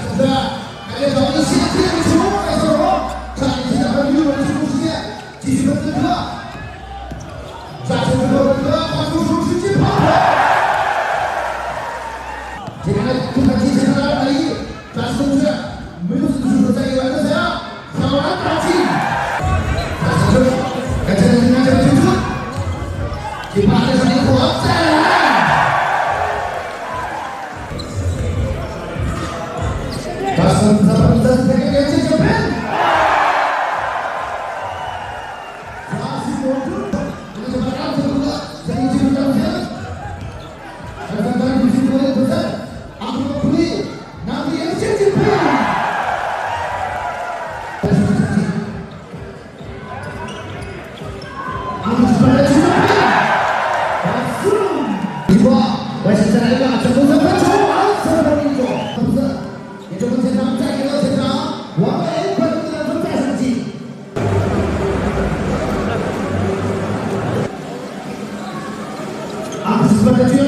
现在还在找一些这个球来射手，上一次和运动员的进攻时间继续分割，下球之后分割，把球手直接跑。接下来看看接下来的1，但是同学没有自主在一个篮下，挑篮打进，但是感谢大家的支持，第8个是灵活，再来。咱们这个这个门，抓住我们，我们把篮子了，再进入当前，看看必须过来不在，阿布普利，那边有先进配，但是不进，阿布出来进配，打死，一波，我现在来个成功3分球，3分命中，不是，也就往前场再给到前场。王磊快速的分再上击，阿布斯把他居然